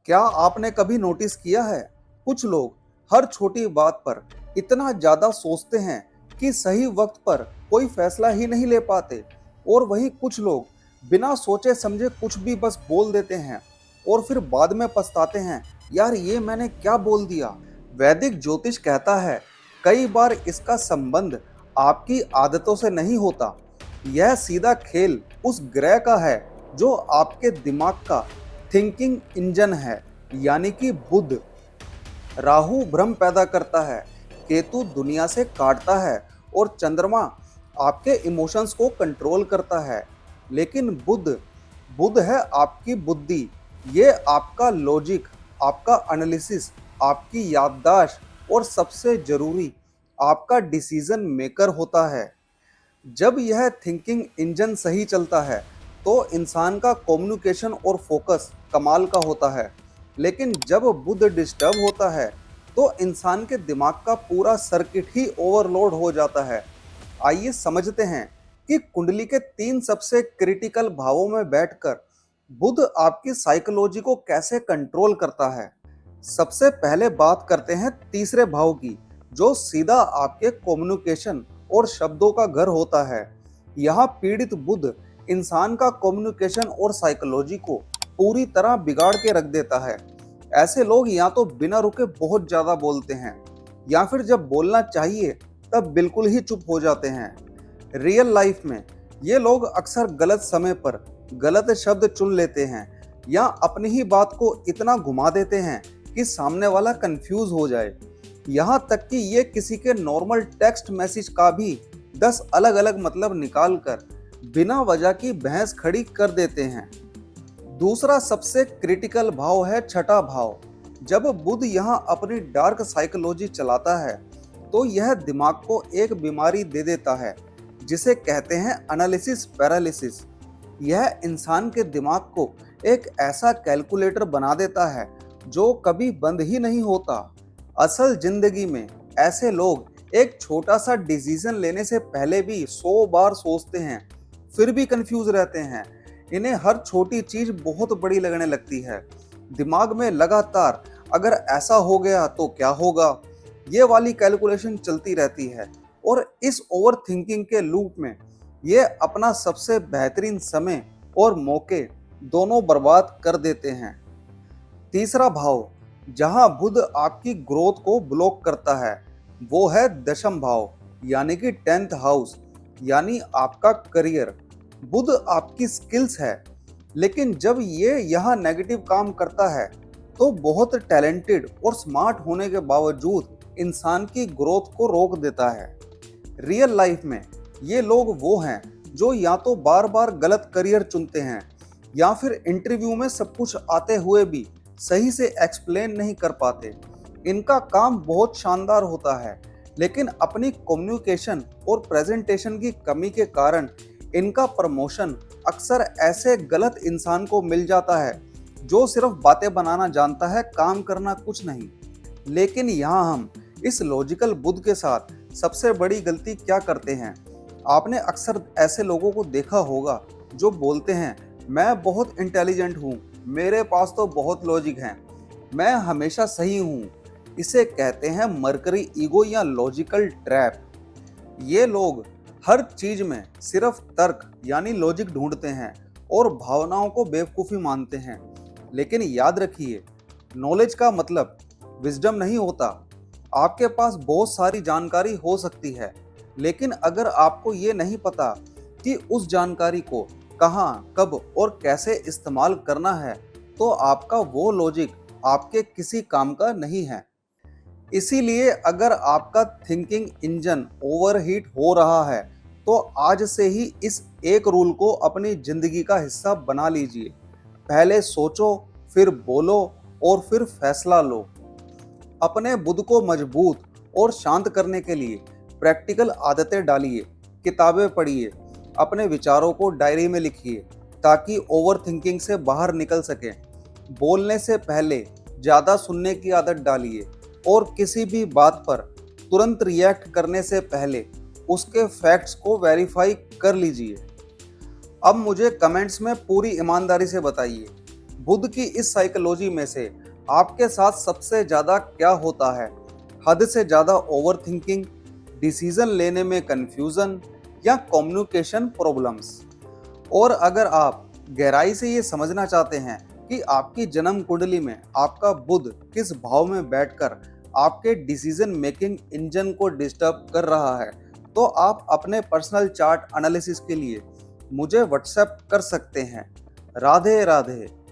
क्या आपने कभी नोटिस किया है, कुछ लोग हर छोटी बात पर इतना ज्यादा सोचते हैं कि सही वक्त पर कोई फैसला ही नहीं ले पाते। और वहीं कुछ लोग बिना सोचे समझे कुछ भी बस बोल देते हैं और फिर बाद में पछताते हैं, यार ये मैंने क्या बोल दिया। वैदिक ज्योतिष कहता है, कई बार इसका संबंध आपकी आदतों से नहीं होता, यह सीधा खेल उस ग्रह का है जो आपके दिमाग का थिंकिंग इंजन है, यानी कि बुध। राहु भ्रम पैदा करता है, केतु दुनिया से काटता है और चंद्रमा आपके इमोशंस को कंट्रोल करता है। लेकिन बुध बुध है आपकी बुद्धि, ये आपका लॉजिक, आपका एनालिसिस, आपकी याददाश्त और सबसे जरूरी आपका डिसीजन मेकर होता है। जब यह थिंकिंग इंजन सही चलता है तो इंसान का कम्युनिकेशन और फोकस कमाल का होता है। लेकिन जब बुध डिस्टर्ब होता है तो इंसान के दिमाग का पूरा सर्किट ही ओवरलोड हो जाता है। आइए समझते हैं कि कुंडली के 3 सबसे क्रिटिकल भावों में बैठकर बुध आपकी साइकोलॉजी को कैसे कंट्रोल करता है। सबसे पहले बात करते हैं तीसरे भाव की, जो सीधा आपके कम्युनिकेशन और शब्दों का घर होता है। यहाँ पीड़ित बुध इंसान का कम्युनिकेशन और साइकोलॉजी को पूरी तरह बिगाड़ के रख देता है। ऐसे लोग या तो बिना रुके बहुत ज्यादा बोलते हैं या फिर जब बोलना चाहिए तब बिल्कुल ही चुप हो जाते हैं। रियल लाइफ में ये लोग अक्सर गलत समय पर गलत शब्द चुन लेते हैं या अपनी ही बात को इतना घुमा देते हैं कि सामने वाला कंफ्यूज हो जाए। यहाँ तक कि ये किसी के नॉर्मल टेक्स्ट मैसेज का भी 10 अलग अलग मतलब निकाल कर बिना वजह की बहस खड़ी कर देते हैं। दूसरा सबसे क्रिटिकल भाव है छठा भाव। जब बुध यहाँ अपनी डार्क साइकोलॉजी चलाता है तो यह दिमाग को एक बीमारी दे देता है जिसे कहते हैं एनालिसिस पैरालिसिस। यह इंसान के दिमाग को एक ऐसा कैलकुलेटर बना देता है जो कभी बंद ही नहीं होता। असल जिंदगी में ऐसे लोग एक छोटा सा डिसीजन लेने से पहले भी 100 बार सोचते हैं, फिर भी कंफ्यूज रहते हैं। इन्हें हर छोटी चीज बहुत बड़ी लगने लगती है। दिमाग में लगातार अगर ऐसा हो गया तो क्या होगा, ये वाली कैलकुलेशन चलती रहती है और इस ओवर थिंकिंग के लूप में ये अपना सबसे बेहतरीन समय और मौके दोनों बर्बाद कर देते हैं। तीसरा भाव जहां बुध आपकी ग्रोथ को ब्लॉक करता है वो है दशम भाव, यानी कि 10th हाउस, यानी आपका करियर। बुध आपकी स्किल्स है, लेकिन जब ये यहाँ नेगेटिव काम करता है तो बहुत टैलेंटेड और स्मार्ट होने के बावजूद इंसान की ग्रोथ को रोक देता है। रियल लाइफ में ये लोग वो हैं जो या तो बार बार गलत करियर चुनते हैं या फिर इंटरव्यू में सब कुछ आते हुए भी सही से एक्सप्लेन नहीं कर पाते। इनका काम बहुत शानदार होता है, लेकिन अपनी कम्युनिकेशन और प्रेजेंटेशन की कमी के कारण इनका प्रमोशन अक्सर ऐसे गलत इंसान को मिल जाता है जो सिर्फ बातें बनाना जानता है, काम करना कुछ नहीं। लेकिन यहाँ हम इस लॉजिकल बुध के साथ सबसे बड़ी गलती क्या करते हैं। आपने अक्सर ऐसे लोगों को देखा होगा जो बोलते हैं, मैं बहुत इंटेलिजेंट हूँ, मेरे पास तो बहुत लॉजिक है, मैं हमेशा सही हूँ। इसे कहते हैं मरकरी ईगो या लॉजिकल ट्रैप। ये लोग हर चीज में सिर्फ तर्क यानी लॉजिक ढूंढते हैं और भावनाओं को बेवकूफ़ी मानते हैं। लेकिन याद रखिए, नॉलेज का मतलब विजडम नहीं होता। आपके पास बहुत सारी जानकारी हो सकती है, लेकिन अगर आपको ये नहीं पता कि उस जानकारी को कहाँ, कब और कैसे इस्तेमाल करना है, तो आपका वो लॉजिक आपके किसी काम का नहीं है। इसीलिए अगर आपका थिंकिंग इंजन ओवरहीट हो रहा है तो आज से ही इस एक रूल को अपनी जिंदगी का हिस्सा बना लीजिए। पहले सोचो, फिर बोलो और फिर फैसला लो। अपने बुध को मजबूत और शांत करने के लिए प्रैक्टिकल आदतें डालिए, किताबें पढ़िए, अपने विचारों को डायरी में लिखिए ताकि ओवर थिंकिंग से बाहर निकल सकें। बोलने से पहले ज़्यादा सुनने की आदत डालिए और किसी भी बात पर तुरंत रिएक्ट करने से पहले उसके फैक्ट्स को वेरीफाई कर लीजिए। अब मुझे कमेंट्स में पूरी ईमानदारी से बताइए बुध की इस साइकोलॉजी में से आपके साथ सबसे ज्यादा क्या होता है? हद से ज्यादा ओवर थिंकिंग, डिसीजन लेने में कंफ्यूजन या कम्युनिकेशन प्रॉब्लम्स? और अगर आप गहराई से ये समझना चाहते हैं कि आपकी जन्म कुंडली में आपका बुध किस भाव में बैठकर आपके डिसीजन मेकिंग इंजन को डिस्टर्ब कर रहा है, तो आप अपने पर्सनल चार्ट एनालिसिस के लिए मुझे व्हाट्सएप कर सकते हैं। राधे राधे।